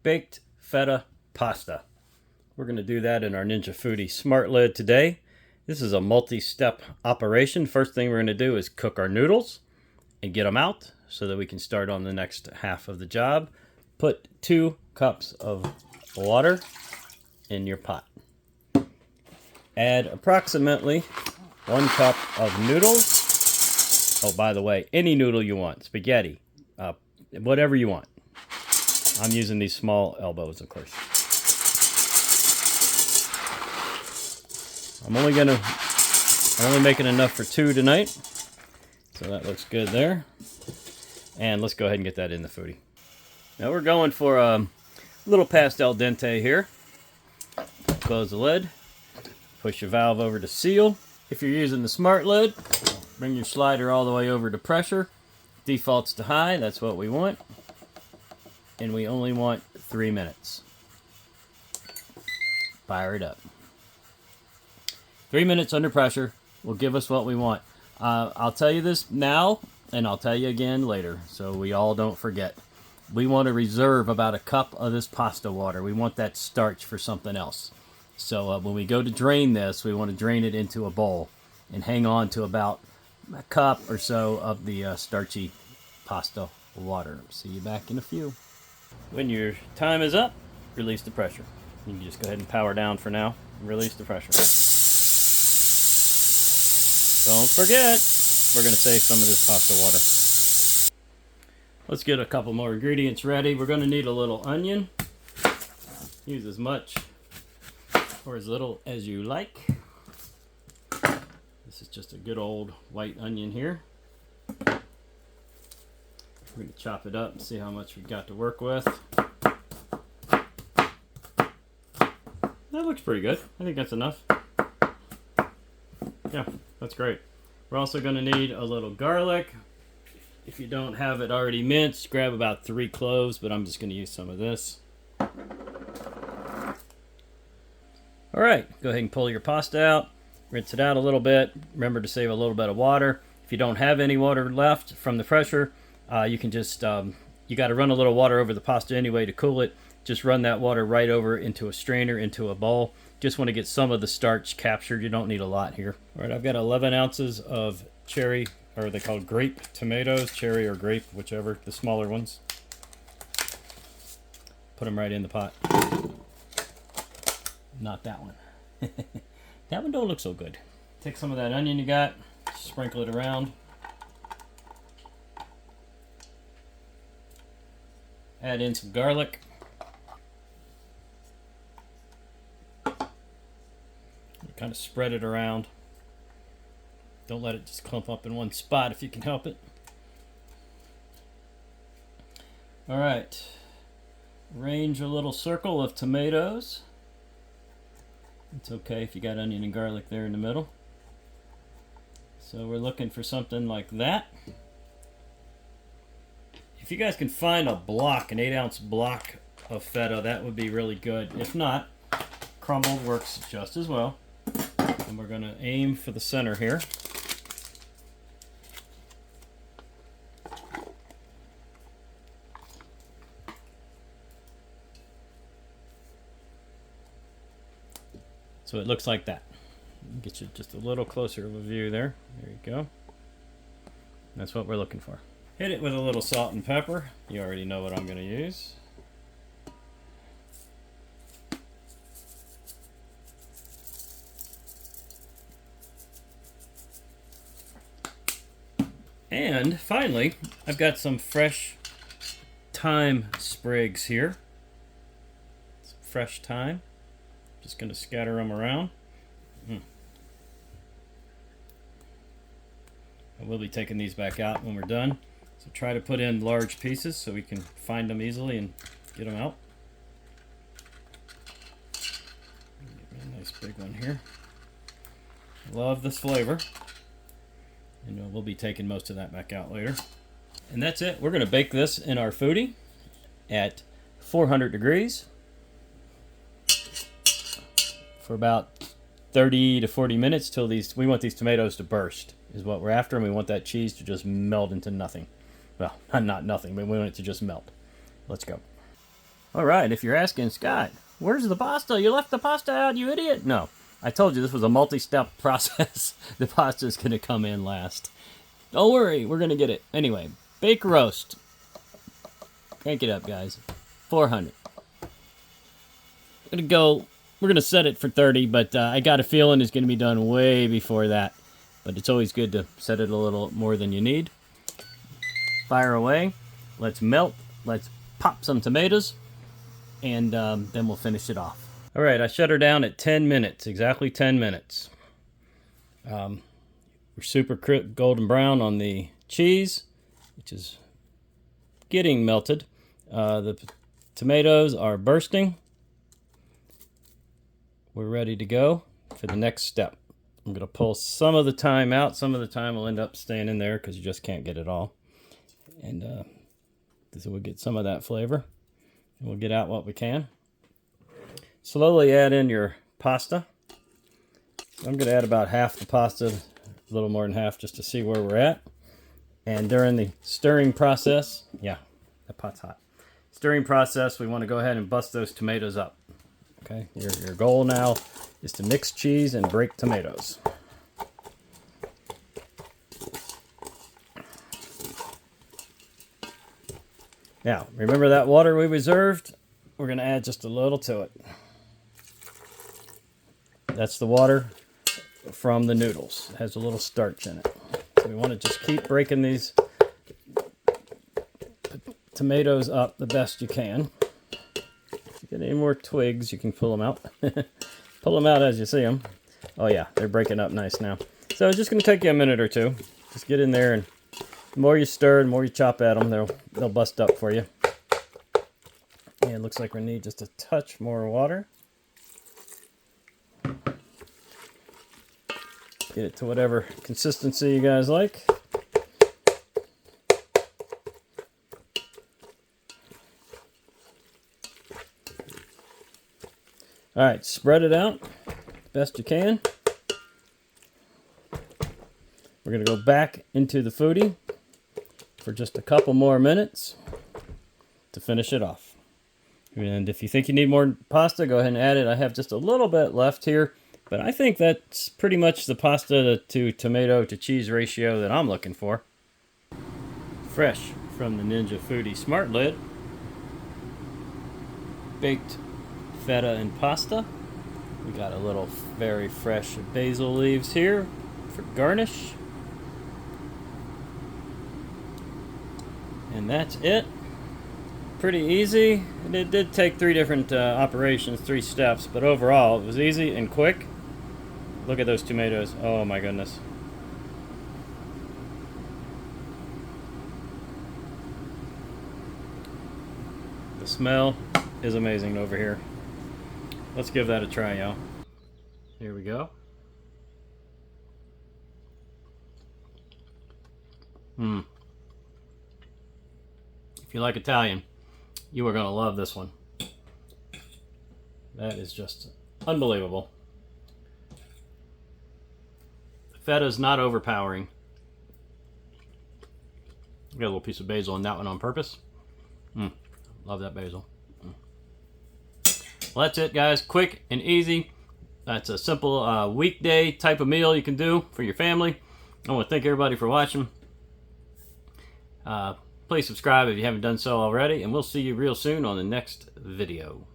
baked feta pasta. We're going to do that in our Ninja Foodi smart lid today. This is a multi-step operation. First thing we're going to do is cook our noodles and get them out so that we can start on the next half of the job. Put 2 cups of water in your pot. Add approximately 1 cup of noodles. Oh, by the way, any noodle you want, spaghetti, whatever you want. I'm using these small elbows, of course. I'm only making enough for 2 tonight, so that looks good there. And let's go ahead and get that in the foodie. Now we're going for a little past al dente here. Close the lid. Push your valve over to seal. If you're using the smart lid, bring your slider all the way over to pressure. Defaults to high, that's what we want. And we only want 3 minutes. Fire it up. 3 minutes under pressure will give us what we want. I'll tell you this now, and I'll tell you again later, so we all don't forget. We want to reserve about 1 cup of this pasta water. We want that starch for something else. So when we go to drain this, we want to drain it into a bowl and hang on to about 1 cup or so of the starchy pasta water. See you back in a few. When your time is up, release the pressure. You can just go ahead and power down for now and release the pressure. Don't forget, we're going to save some of this pasta water. Let's get a couple more ingredients ready. We're going to need a little onion. Use as much or as little as you like. This is just a good old white onion here. We're going to chop it up and see how much we've got to work with. That looks pretty good. I think that's enough. Yeah, that's great. We're also going to need a little garlic. If you don't have it already minced, grab about 3 cloves, but I'm just going to use some of this. All right, go ahead and pull your pasta out. Rinse it out a little bit. Remember to save a little bit of water. If you don't have any water left from the pressure, you can just, you got to run a little water over the pasta anyway to cool it. Just run that water right over into a strainer, into a bowl. Just want to get some of the starch captured. You don't need a lot here. All right, I've got 11 ounces of cherry, or they're called grape tomatoes, cherry or grape, whichever, the smaller ones. Put them right in the pot. Not that one. That one don't look so good. Take some of that onion you got, sprinkle it around. Add in some garlic. Kind of spread it around. Don't let it just clump up in one spot if you can help it. All right. Arrange a little circle of tomatoes. It's okay if you got onion and garlic there in the middle. So we're looking for something like that. If you guys can find a block, an 8-ounce block of feta, that would be really good. If not, crumbled works just as well. And we're going to aim for the center here. So it looks like that. Get you just a little closer of a view there. There you go. That's what we're looking for. Hit it with a little salt and pepper. You already know what I'm going to use. And finally, I've got some fresh thyme sprigs here. Some fresh thyme. Just going to scatter them around. I will be taking these back out when we're done. So try to put in large pieces so we can find them easily and get them out. Get a nice big one here. Love this flavor. And we'll be taking most of that back out later. And that's it. We're going to bake this in our foodie at 400 degrees for about 30 to 40 minutes till we want these tomatoes to burst is what we're after, and we want that cheese to just melt into nothing. Well, not nothing, but we want it to just melt. Let's go. All right, if you're asking, Scott, where's the pasta? You left the pasta out, you idiot. No, I told you this was a multi-step process. The pasta is going to come in last. Don't worry, we're going to get it. Anyway, bake roast. Crank it up, guys. 400. We're going to set it for 30, but I got a feeling it's going to be done way before that. But it's always good to set it a little more than you need. Fire away. Let's melt. Let's pop some tomatoes. And then we'll finish it off. All right, I shut her down at 10 minutes, exactly 10 minutes. We're super golden brown on the cheese, which is getting melted. The tomatoes are bursting. We're ready to go for the next step. I'm going to pull some of the thyme out. Some of the thyme will end up staying in there because you just can't get it all. And so we'll get some of that flavor. And we'll get out what we can. Slowly add in your pasta. I'm going to add about half the pasta, a little more than half, just to see where we're at. And during the stirring process, yeah, that pot's hot. Stirring process, we want to go ahead and bust those tomatoes up. Okay, your goal now is to mix cheese and break tomatoes. Now, remember that water we reserved? We're going to add just a little to it. That's the water from the noodles. It has a little starch in it. So we want to just keep breaking these tomatoes up the best you can. If you get any more twigs, you can pull them out. Pull them out as you see them. Oh yeah, they're breaking up nice now. So it's just going to take you a minute or two. Just get in there, and the more you stir, the more you chop at them, they'll bust up for you. And it looks like we need just a touch more water. Get it to whatever consistency you guys like. All right, spread it out best you can. We're going to go back into the foodie for just a couple more minutes to finish it off. And if you think you need more pasta, go ahead and add it. I have just a little bit left here, but I think that's pretty much the pasta to tomato to cheese ratio that I'm looking for. Fresh from the Ninja Foodi Smart Lid. Baked feta and pasta. We got a little very fresh basil leaves here for garnish. And that's it. Pretty easy. And it did take 3 different operations, 3 steps, but overall it was easy and quick. Look at those tomatoes. Oh my goodness. The smell is amazing over here. Let's give that a try, y'all. Here we go. If you like Italian, you are going to love this one. That is just unbelievable. The feta is not overpowering. Got a little piece of basil in that one on purpose. Love that basil. Well, that's it, guys. Quick and easy. That's a simple weekday type of meal you can do for your family. I want to thank everybody for watching. Please subscribe if you haven't done so already, and we'll see you real soon on the next video.